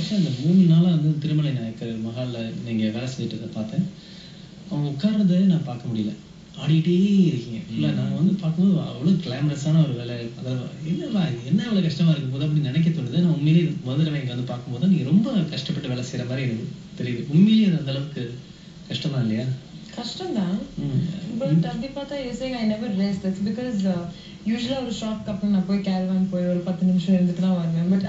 ஆக்சுவலாக இந்த 3 நாளாக வந்து திருமலை நாயக்கர் மஹாலில் நீங்கள் வேலை செஞ்சுட்டு பார்த்தேன். அவங்க உட்கார்றதை நான் பார்க்க முடியல. ஆடிக்கிட்டே இருக்கீங்க இல்லை. நாங்கள் வந்து பார்க்கும்போது அவ்வளோ கிளாமரஸான ஒரு வேலை. அதாவது என்ன அவ்வளோ கஷ்டமாக இருக்கும் போது அப்படின்னு நினைக்க தோணுது. நான் உண்மையிலேயே முதல்ல இங்கே வந்து பார்க்கும்போது நீங்கள் ரொம்ப கஷ்டப்பட்டு வேலை செய்கிற மாதிரி எனக்கு தெரியுது. உண்மையிலேயே அது அந்த அளவுக்கு கஷ்டமா இல்லையா? கஷ்டம்தான். பட் அப்படி பார்த்தா you saying I never rest. That's because யூசுவலா ஒரு ஷார்ட் கப்ல நான் போய் கேரவான் போய் ஒரு 10 நிமிஷம் இருந்துட்டு தான் வருவேன். But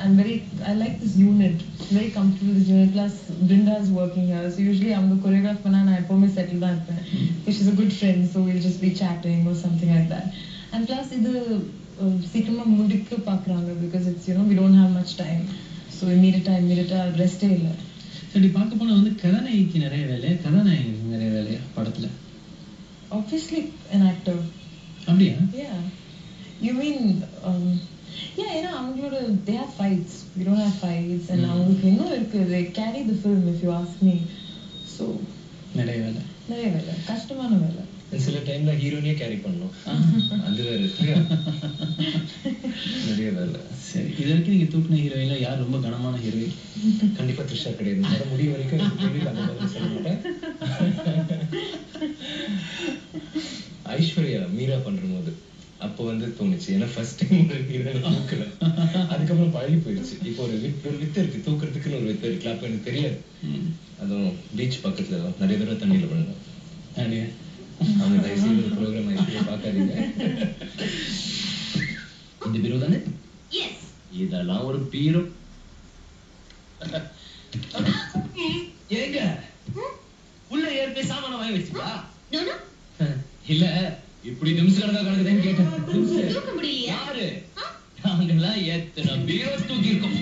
I like this unit, very comfortable this unit. Plus Brinda is working here. So usually அவங்க கொரியோகிராஃப் பண்ணா நான் எப்பவுமே செட்டில் தான் இருப்பேன். She is a good friend, so will just be chatting or something like that. And plus இது சீக்கிரமா முடிக்க பார்க்குறாங்க because it's we don't have much time. So இமீடியட்டா ரெஸ்டே இல்லை. சரி, பார்க்க போனால் வந்து கதாநாயகிக்கு நிறைய வேலை, கதாநாயகனுக்கு நிறைய வேலையா படத்தில்? Obviously an actor. அப்படியா? Yeah. You mean yeah, you know, அவங்களோட they have fights, we don't have fights. And அவங்களுக்கு இன்னும் இருக்கு, they carry the film if you ask me. So நிறைய வேலை கஷ்டமான வேலை. சில டைம்ல ஹீரோனியே கேரி பண்ணணும், அது வேற இருக்கு. நிறைய வேலை. சரி, இது வரைக்கும் நீங்க தூக்குன ஹீரோயின்ல யார் ரொம்ப கனமான ஹீரோயின்? கண்டிப்பா த்ரிஷா கிடையாது. வர முடிய வரைக்கும் அந்த மாதிரி சொல்ல மாட்டேன். ஐஸ்வர்யா மீரா பண்றபோது அப்போ வந்து தோணுச்சு. ஏன்னா ஃபர்ஸ்ட் டைம் ஒரு ஹீரோயின் தூக்கல, அதுக்கப்புறம் பழகி போயிடுச்சு. இப்போ ஒரு வித்து இருக்கு, தூக்குறதுக்குன்னு ஒரு வித்து இருக்கு. அப்போ எனக்கு தெரியாது. அதுவும் பீச் பக்கத்துல தான் நிறைய தடவை தண்ணியில விழுந்தோம். அவங்க தயவுசெய்து ஒரு ப்ரோக்ராம் ஐஸ்வர்யா பார்க்காதீங்க. இந்த பீரோ தானே? எஸ். இதெல்லாம் ஒரு பீரோ. ஏங்க உள்ள ஏற்கனவே சாமான வாங்கி வச்சுக்கா? இல்ல இப்படி நிமிஷம் கணக்கா கணக்குதான்னு கேட்டேன். தூக்க முடியலையா? யாரு? நாங்கெல்லாம் எத்தனை பீரோ தூக்கி இருக்கோம்.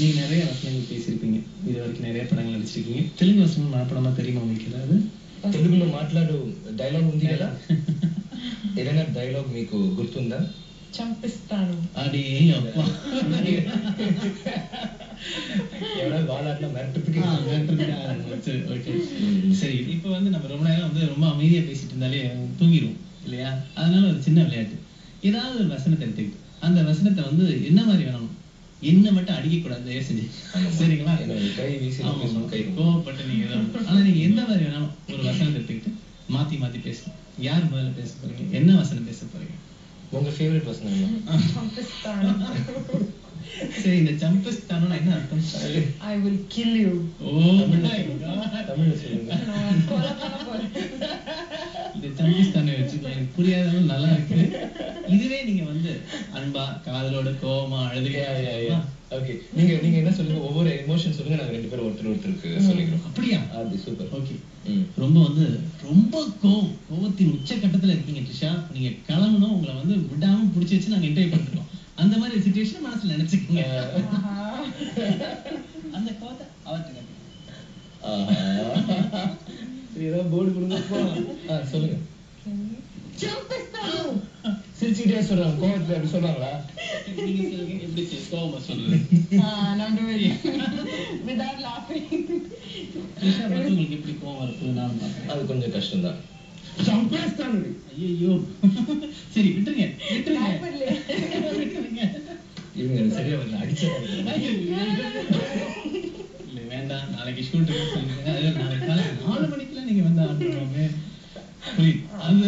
நீங்க நிறைய வசனங்கள் பேசியிருப்பீங்க, இது வரைக்கும் நிறைய படங்கள் நடிச்சிருக்கீங்க. தெலுங்கு வசனம் மனப்படமா தெரியுமா உங்களுக்கு ஏதாவது? తెలుగులో మాట్లాడు డైలాగ్ ఉంది కదా, ఏదైనా డైలాగ్ మీకు గుర్తుందా? చంపిస్తాను. అడే అబ్బా, ఎవరైనా వాలాట్లా మిరట్టుకి ஓகே. சரி, இப்போ வந்து நம்ம ரொம்ப நேரம் வந்து ரொம்ப அமைதியா பேசிட்டு இருந்தாலே தூங்கிடுவோம் இல்லையா? அதனால ஒரு சின்ன விளையாட்டு. ஏதாவது ஒரு வசனத்தை எடுத்துக்கிட்டு அந்த வசனத்தை வந்து என்ன மாதிரி வேணும், என்ன மட்டும் அடிக்க கூடாது தயவு செஞ்சு, சரிங்களா? கை வீசி கோவப்பட்டு நீங்க ஆனா நீங்க எந்த மாதிரி வேணாலும் ஒரு வசனத்தை எடுத்துக்கிட்டு மாத்தி மாத்தி பேசணும். யார் முதல்ல பேச போறீங்க? என்ன வசனம் பேச போறீங்க? உங்க ஃபேவரட் வசனம் என்ன? చంపిస్తాను. சரி, இந்த சம்பிஸ்தானோனா என்ன அர்த்தம்? I will kill you. ஓ தமிழ்ல சொல்லுங்க. கொலை பண்ண போறேன். இந்த சம்பிஸ்தானை வச்சுக்கலாம், எனக்கு புரியாதவங்க நல்லா இருக்கு. இதுவே நீங்க வந்து அன்பா காதலோட கோவமா அழுதுகையா? ஓகே, நீங்க நீங்க என்ன சொல்லுங்க, ஒவ்வொரு எமோஷன் சொல்லுங்க, நாங்க ரெண்டு பேரும் ஒருத்தருக்கு சொல்லிக்கிறோம். அப்படியா? அது சூப்பர். ஓகே. ரொம்ப வந்து ரொம்ப கோவத்தின் உச்சகட்டத்துல இருக்கீங்க ட்ரிஷா, நீங்க கிளம்பணும், உங்களை வந்து விடாம புடிச்சு வச்சு நாங்க இன்டர்வியூ பண்ணிருக்கோம். அந்த மாதிரி சிச்சுவேஷன் மனசுல நினைச்சுக்கோங்க. அந்த கோவத்தை அவர்கிட்ட ஏதோ போர்டு கொடுங்கப்பா. சொல்லுங்க. சிரிச்சுக்கிட்டே சொல்றாங்க, கோவத்துல அப்படி சொல்றாங்களா? நீங்க சொல்லுங்க, எப்படி கோவமா சொல்றது? நான் without laughing. ட்ரிஷா வந்து உங்களுக்கு எப்படி கோவம் வருது நான் பாக்குறேன். அது கொஞ்சம் கஷ்டம் தான். ஐயோ, சரி விட்டுருங்க இவங்க சரியா வரல, அடிச்சா இல்ல வேண்டாம், நாளைக்கு ஷூட் சொல்லுங்க. நாளைக்கு காலை 4 மணிக்குள்ள நீங்க வந்து ஆடுறோமே, புரியுது? அந்த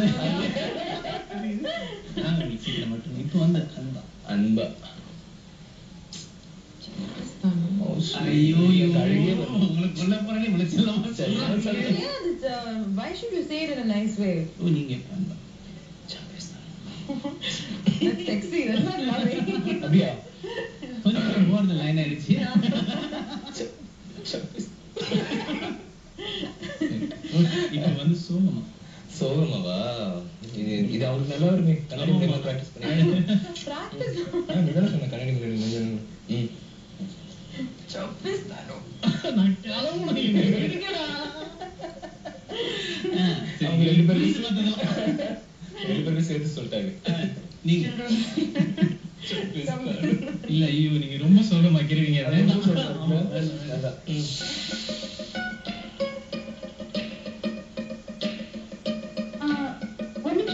சீக்கிரம் மட்டும் இப்போ வந்து அன்பா. ஐயோ உங்களுக்கு சொல்ல போறேன்னு இவ்வளவு செல்லமா சொல்றீங்க. Why should you say it in a nice way? ஓ, நீங்க அன்பா. That's sexy, that's not loving. அப்படியா? கொஞ்சம் போர்டு லைன் ஆயிடுச்சு. இப்போ வந்து சோகமாவா? இது அவங்களுக்கு நல்லா வருமே. கண்ணாடி முன்னாடி பிராக்டிஸ் பண்ணி Practice. நீங்க சொன்ன கண்ணாடி முன்னாடி. చంపిస్తాను. நான் கிளம்பணும், நீங்க எடுக்கடா. அவங்க ரெண்டு பேரும் சேர்த்து சொல்லிட்டாங்க. நீங்க இல்ல, ஐயோ நீங்க ரொம்ப சோகமாக்கிறீங்க. ஒரு நிமிஷம்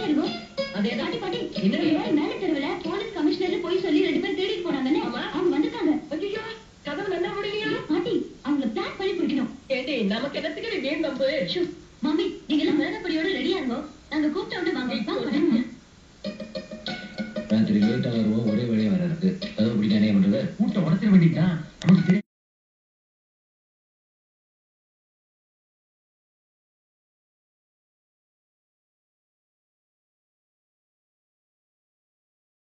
இருக்கும், அதை தாண்டி மேல தெருவுல போலீஸ் கமிஷனர் போய் சொல்லி 2 பேர் தேடிட்டு போனாங்கன்னு அவங்க வந்துட்டாங்க. ஐயோ கதவு நல்லா முடியலையா? பாட்டி அவங்கள பிளான் பண்ணி பிடிக்கணும். ஏடி நமக்கு என்னத்துக்கு நீ வீண் நம்பு? மாமி நீங்க எல்லாம் மிளகப்படியோட ரெடியா இருங்க. நாங்க கூப்பிட்ட உடனே வாங்க. ராத்திரி லேட்டா வருவோம், ஒரே வழியா வராது. கதவு பிடிக்க என்ன பண்றது? கூட்ட உடச்சிட வேண்டியதுதான்.